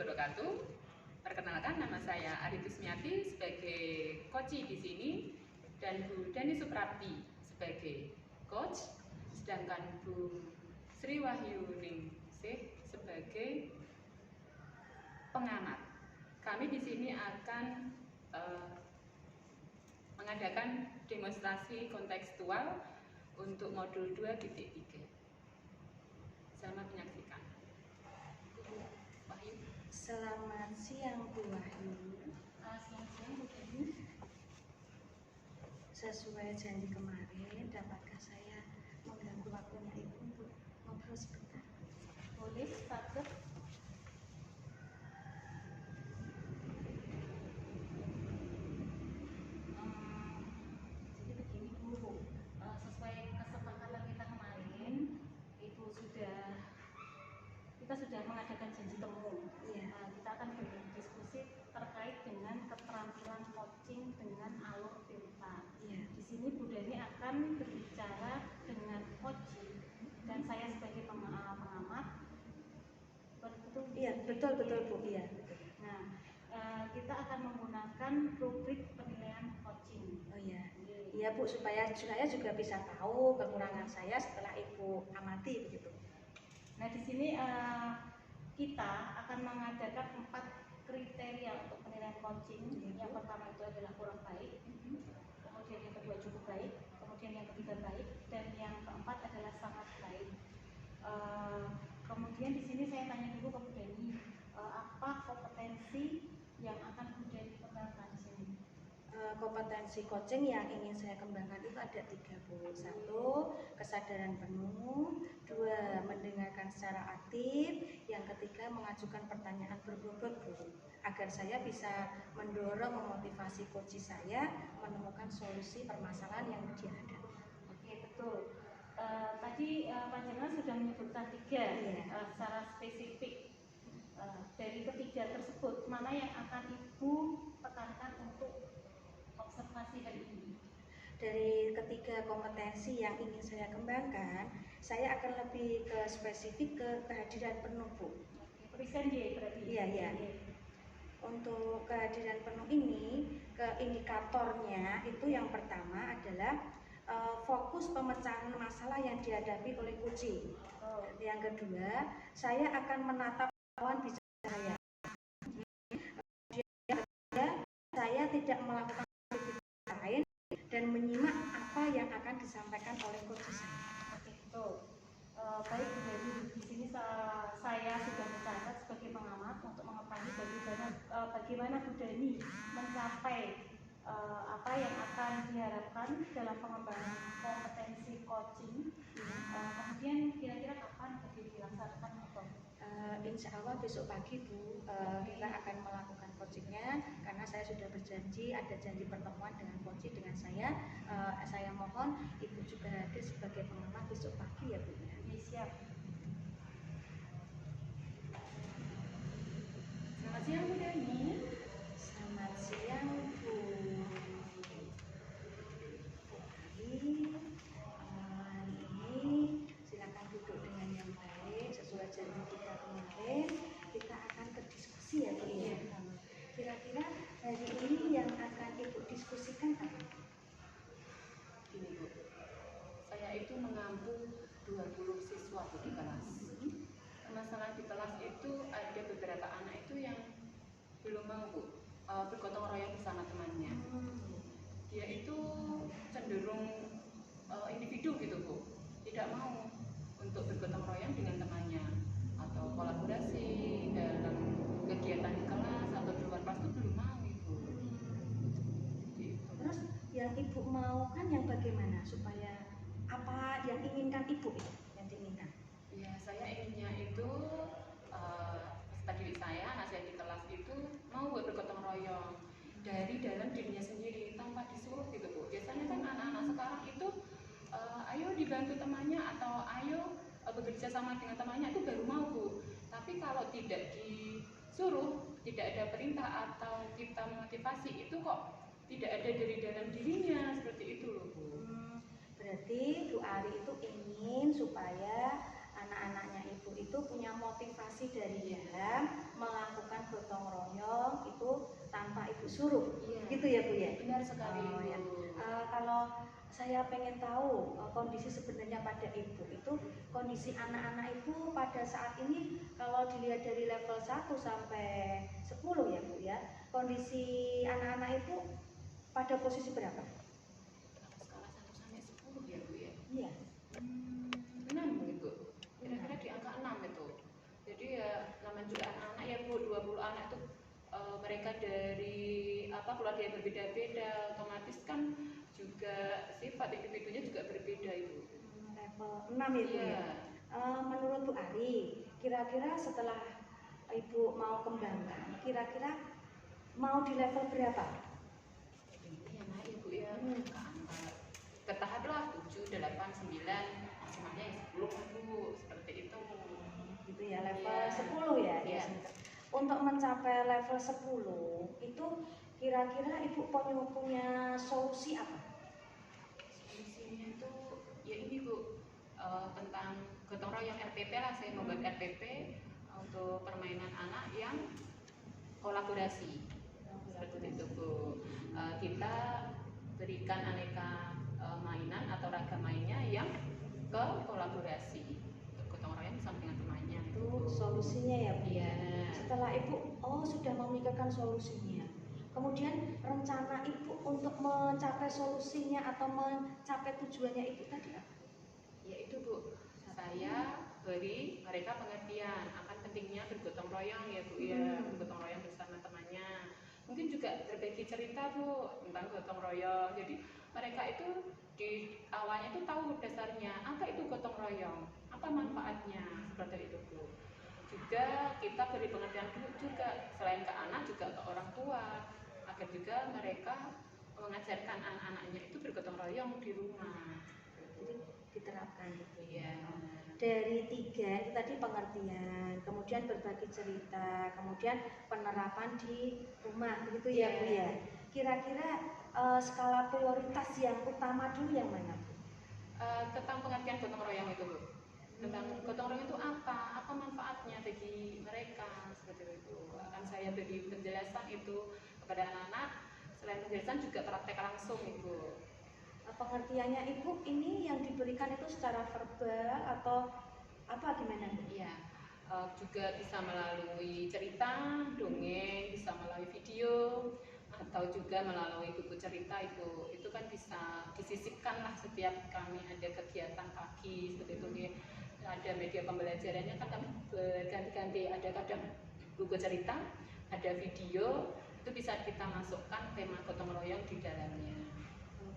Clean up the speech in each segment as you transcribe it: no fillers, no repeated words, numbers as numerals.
wabarakatuh. Perkenalkan, nama saya Aritus Miati sebagai coach di sini dan Bu Dani Suprapti sebagai coach, sedangkan Bu Sri Wahyuningsih sebagai pengamat. Kami di sini akan mengadakan demonstrasi kontekstual untuk modul 2.3. Selamat menyaksikan. Selamat siang Bu Wahyu. Selamat siang Bu Dani. Sesuai janji kemarin, dapatkah saya mengganggu waktunya Ibu untuk ngobrol sebentar? Boleh, Pak. Jadi begini Bu, sesuai kesepakatan kita kemarin, kita sudah mengadakan janji temu. Iya. Kita akan berdiskusi terkait dengan keterampilan coaching dengan alur cerita. Iya. Di sini Bu Dani akan berbicara dengan coaching dan saya sebagai pengamat. Betul? Iya, betul Bu. Iya. Nah, kita akan menggunakan rubrik penilaian coaching. Oh iya. Iya Bu, supaya saya juga bisa tahu kekurangan saya setelah Ibu amati begitu. Nah, di sini kita akan mengadakan 4 kriteria untuk penilaian coaching. Yang pertama itu adalah kurang baik, kemudian yang kedua cukup baik, kemudian yang ketiga baik, dan yang keempat adalah sangat baik. Kemudian di sini saya tanya dulu ke Bu Dani, apa kompetensi yang akan Bu Dani kembangkan di sini? Kompetensi coaching yang ingin saya kembangkan itu ada 3 Bu. 1, kesadaran penuh. 2, mendengarkan secara aktif. Yang ketiga, mengajukan pertanyaan berbobot Bu, agar saya bisa mendorong, memotivasi coach saya menemukan solusi permasalahan yang dia ada. Oke, betul. Tadi Panjenengan sudah menyebutkan 3 secara spesifik. Dari ketiga tersebut, mana yang akan Ibu tekankan untuk observasi hari ini? Dari ketiga kompetensi yang ingin saya kembangkan, saya akan lebih ke spesifik ke kehadiran penuh Bu. Present ya berarti? Iya. Untuk kehadiran penuh ini, ke indikatornya itu yang pertama adalah fokus pemecahan masalah yang dihadapi oleh coaching. Yang kedua, saya akan menatap lawan bicara saya. Yang ketiga, saya tidak melakukan aktivitas lain dan menyimak apa yang akan disampaikan oleh coach saya. Oke, betul. Baik Bu Dani, di sini saya sudah mencatat sebagai pengamat untuk mengetahui bagaimana Bu Dani mencapai apa yang akan diharapkan dalam pengembangan kompetensi coaching. Kemudian kira-kira kapan dilaksanakan atau? Insya Allah besok pagi Bu, kita akan melakukan coachingnya karena saya sudah berjanji, ada janji pertemuan dengan coaching dengan saya. Saya mohon Ibu juga hadir sebagai pengamat besok pagi ya Bu. Siap. Selamat siang Bu Dani. Selamat siang Bu. Ini silakan duduk dengan yang baik sesuai janji kita kemarin. Kita akan berdiskusi ya Bu ya. Kira-kira hari ini yang akan Ibu diskusikan apa? Gini Bu, saya itu mengampu 20 siswa Bu di kelas. Masalah di kelas itu ada beberapa anak itu yang belum mau Bu bergotong royong bersama temannya. Dia itu cenderung individu gitu Bu, tidak mau untuk bergotong royong dengan temannya atau kolaborasi dalam kegiatan di kelas atau di luar kelas itu belum mau Ibu. Gitu. Terus yang Ibu mau kan yang bagaimana supaya apa yang inginkan Ibu itu yang diinginkan? Ya, saya inginnya itu peserta didik saya, anak saya di kelas itu mau bergotong royong dari dalam dirinya sendiri tanpa disuruh gitu Bu. Biasanya kan anak-anak sekarang itu ayo dibantu temannya atau ayo bekerja sama dengan temannya itu baru mau Bu. Tapi kalau tidak disuruh, tidak ada perintah atau kita memotivasi itu kok tidak ada dari dalam dirinya, seperti itu loh Bu. Berarti Bu Ari itu ingin supaya anak-anaknya Ibu itu punya motivasi dari dalam melakukan gotong royong itu tanpa ibu suruh, Iya. gitu ya Bu ya? Benar sekali Oh, ya. Ibu. Kalau saya pengen tahu kondisi sebenarnya pada ibu itu, kondisi anak-anak ibu pada saat ini kalau dilihat dari level 1 sampai 10 ya Bu ya, kondisi anak-anak ibu pada posisi berapa? Skala 1 sampai 10 ya Bu ya. Iya. 6 gitu. Kira-kira di angka 6 itu. Jadi ya namanya juga anak-anak ya Bu, 20 anak itu mereka dari keluarga yang berbeda-beda, otomatis kan juga sifat individunya juga berbeda Ibu. Level 6 ya Bu ya. Iya. Menurut Bu Ari, kira-kira setelah ibu mau kembangkan, kira-kira mau di level berapa? Ini ya naik ya Bu ya. Ke angka bertahap lah 7, 8, 9, maksimalnya ya 10 lah Bu, seperti itu. Gitu ya, level Iya. 10 ya. Iya. Untuk mencapai level 10 itu kira-kira ibu punya solusi apa? Solusinya itu ya ini Bu, tentang gotong royong RPP lah, saya membuat RPP untuk permainan anak yang kolaborasi seperti itu Bu. Kita berikan aneka mainan atau ragam mainnya yang ke kolaborasi untuk gotong royong bersama dengan temannya Itu solusinya ya Bu. Iya. Setelah ibu sudah memikirkan solusinya, kemudian rencana ibu untuk mencapai solusinya atau mencapai tujuannya ibu tadi apa? Ya itu Bu, saya beri mereka pengertian akan pentingnya bergotong royong ya Bu ya, bergotong royong bersama temannya. Mungkin juga berbagi cerita Bu tentang gotong royong. Jadi mereka itu di awalnya itu tahu dasarnya apa itu gotong royong, apa manfaatnya, seperti itu Bu. Juga kita beri pengertian juga selain ke anak juga ke orang tua agar juga mereka mengajarkan anak-anaknya itu bergotong royong di rumah. Jadi diterapkan gitu Iya. Dari 3 itu tadi pengertian, kemudian berbagi cerita, kemudian penerapan di rumah, begitu ya Bu ya. Kira-kira skala prioritas yang utama dulu yang mana Bu? Tentang pengertian gotong royong itu Bu. Tentang gotong royong itu apa manfaatnya bagi mereka, seperti itu. Akan saya beri penjelasan itu kepada anak-anak. Selain penjelasan juga praktek langsung Ibu. Pengertiannya Ibu ini yang diberikan itu secara verbal atau apa gimana Bu? Iya, juga bisa melalui cerita, dongeng, bisa melalui video, atau juga melalui buku cerita itu kan bisa disisipkan lah setiap kami ada kegiatan pagi seperti itu ya. Ada media pembelajarannya kan kami berganti-ganti, ada kadang buku cerita, ada video, itu bisa kita masukkan tema gotong royong di dalamnya.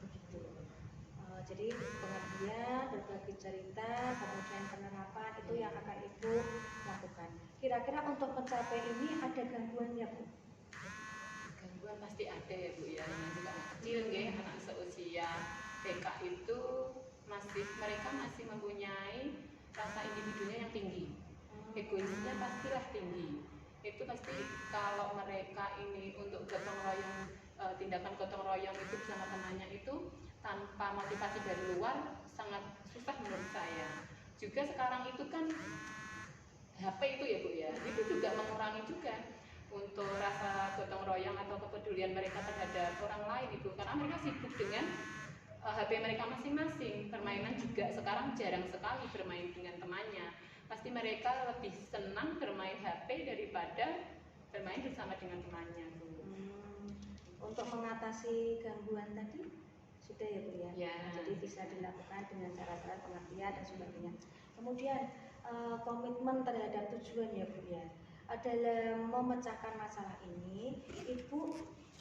Begitu. Jadi pengertian, berbagi cerita, kemudian penerapan itu yang akan Ibu lakukan. Kira-kira untuk mencapai ini ada gangguannya Bu? Gangguan pasti ada ya Bu ya, namanya juga anak kecil nggih, anak seusia TK itu mereka masih mempunyai rasa individunya yang tinggi, egoisnya pastilah tinggi. Itu pasti kalau mereka ini untuk gotong royong, tindakan gotong royong itu bersama temannya itu tanpa motivasi dari luar sangat susah menurut saya. Juga sekarang itu kan HP itu ya Bu ya, itu juga mengurangi juga untuk rasa gotong royong atau kepedulian mereka terhadap orang lain itu, karena mereka sibuk dengan HP mereka masing-masing. Permainan juga sekarang jarang sekali bermain dengan temannya. Pasti mereka lebih senang bermain HP daripada bermain bersama dengan temannya Bu. Untuk mengatasi gangguan tadi sudah ya Bu ya. Ya. Jadi bisa dilakukan dengan cara-cara pengertian dan sebagainya. Kemudian komitmen terhadap tujuan ya Bu ya. Dalam memecahkan masalah ini, Ibu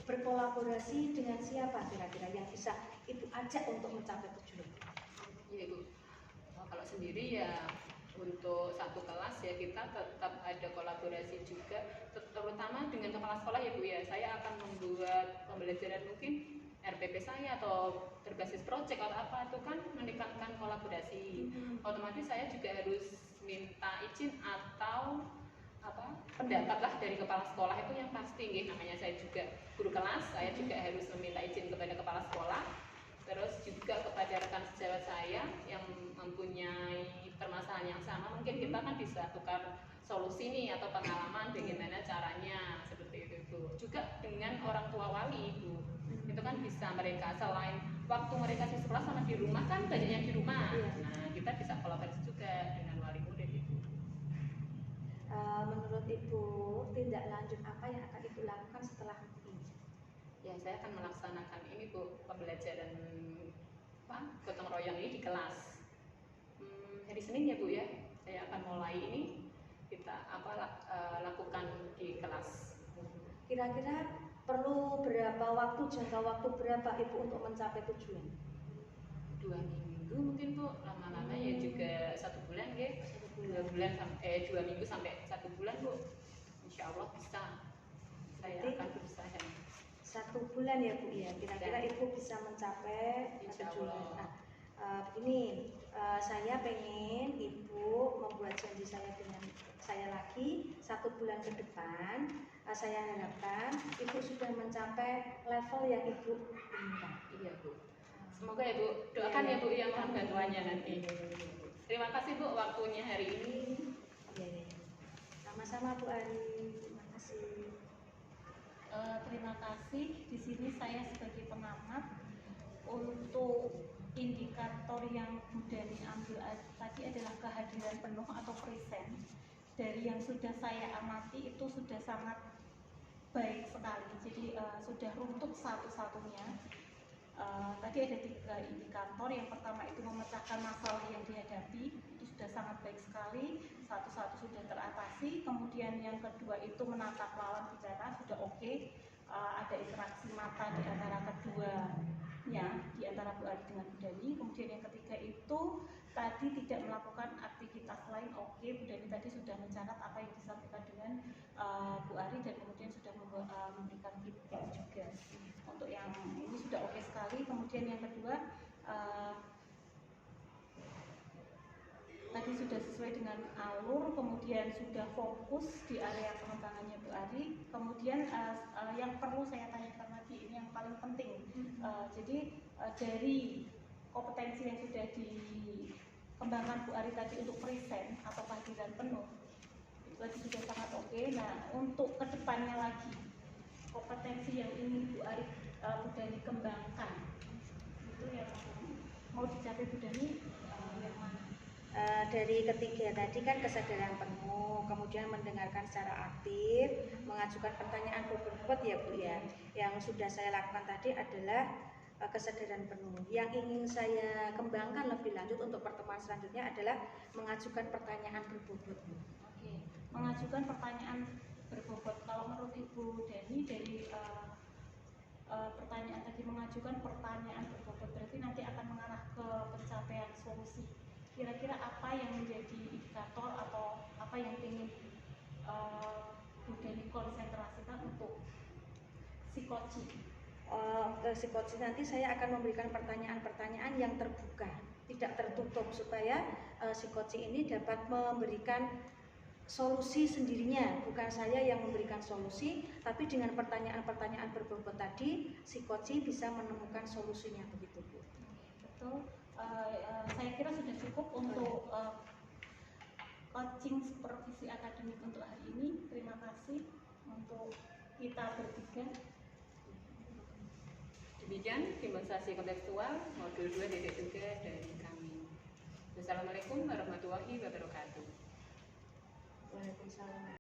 berkolaborasi dengan siapa kira-kira yang bisa Ibu ajak untuk mencapai tujuan? Iya Ibu. Kalau sendiri ya untuk satu kelas ya kita tetap ada kolaborasi juga, terutama dengan kepala sekolah ya Bu ya. Saya akan membuat pembelajaran mungkin RPP saya atau berbasis proyek atau apa itu kan menekankan kolaborasi. Otomatis saya juga harus minta izin atau pendapat lah dari kepala sekolah itu yang pasti nggih, namanya saya juga guru kelas, saya juga harus meminta izin kepada kepala sekolah, terus juga kepada rekan sejawat saya yang mempunyai permasalahan yang sama. Mungkin kita kan bisa tukar solusi nih atau pengalaman bagaimana caranya orang tua wali Ibu. Itu kan bisa mereka selain waktu mereka di sekolah sama di rumah kan banyak yang di rumah. Iya. Nah, kita bisa kolaborasi juga dengan wali murid itu. Menurut Ibu, tindak lanjut apa yang akan Ibu lakukan setelah ini? Ya, saya akan melaksanakan ini Bu, pembelajaran gotong royong ini di kelas. Hari Senin ya Bu ya, saya akan mulai ini kita lakukan di kelas. Kira-kira perlu berapa waktu, jangka waktu berapa Ibu untuk mencapai tujuan? 2 minggu mungkin Bu, lama-lama ya juga 1 bulan ya. 2 minggu sampai 1 bulan Bu. Insya Allah bisa. Saya akan berusaha. 1 bulan ya Bu ya, kira-kira Ya. Ibu bisa mencapai Insya tujuan. Allah. Begini, saya pengen Ibu membuat janji saya dengan saya lagi 1 bulan ke depan. Saya harapkan Ibu sudah mencapai level yang Ibu inginkan. Iya Bu. Semoga ya Bu, doakan ya Bu yang mohon bantuannya nanti. Terima kasih Bu waktunya hari ini. Ya. Sama-sama Bu Ari, terima kasih. Terima kasih. Di sini saya sebagai pengamat untuk indikator yang Bu Dani ambil tadi adalah kehadiran penuh atau present. Dari yang sudah saya amati itu sudah sangat baik sekali. Jadi sudah runtut satu-satunya. Tadi ada 3 indikator. Yang pertama itu memecahkan masalah yang dihadapi, itu sudah sangat baik sekali, satu-satu sudah teratasi. Kemudian yang kedua itu menatap lawan bicara, sudah oke. Ada interaksi mata di antara keduanya, di antara Bu Ari dengan Bu Dani. Kemudian yang ketiga itu tadi tidak melakukan aktivitas lain, oke. Bu Dani tadi sudah mencatat apa yang disampaikan dengan Bu Ari dan kemudian sudah memberikan feedback juga. Untuk yang ini sudah oke sekali. Kemudian yang kedua tadi sudah sesuai dengan alur, kemudian sudah fokus di area pengembangannya Bu Ari. Kemudian yang perlu saya tanyakan lagi, ini yang paling penting. Jadi dari kompetensi yang sudah dikembangkan Bu Ari tadi untuk present atau kehadiran penuh, itu tadi sudah sangat oke. Nah, untuk kedepannya lagi, kompetensi yang ingin Bu Ari Bu Dani kembangkan, itu yang mau dicapai Bu Dani yang mana? Dari ketiga tadi kan kesadaran penuh, kemudian mendengarkan secara aktif, mengajukan pertanyaan berbobot ya Bu ya. Yang sudah saya lakukan tadi adalah kesadaran penuh. Yang ingin saya kembangkan lebih lanjut untuk pertemuan selanjutnya adalah mengajukan pertanyaan berbobot. Oke, mengajukan pertanyaan berbobot. Kalau menurut Ibu Dani dari pertanyaan tadi, mengajukan pertanyaan berbobot berarti nanti akan mengarah ke pencapaian solusi. Kira-kira apa yang menjadi indikator atau apa yang ingin Bu Dani konsentrasikan untuk psikoci? Ke psikoci nanti saya akan memberikan pertanyaan-pertanyaan yang terbuka, tidak tertutup, supaya psikoci ini dapat memberikan solusi sendirinya, bukan saya yang memberikan solusi, tapi dengan pertanyaan-pertanyaan berbobot tadi, psikoci bisa menemukan solusinya, begitu Bu. Betul. Saya kira sudah cukup untuk coaching supervisi akademik untuk hari ini. Terima kasih untuk kita bertiga. Demikian demonstrasi kontekstual modul 2.3 dari kami. Wassalamualaikum warahmatullahi wabarakatuh. Waalaikumsalam.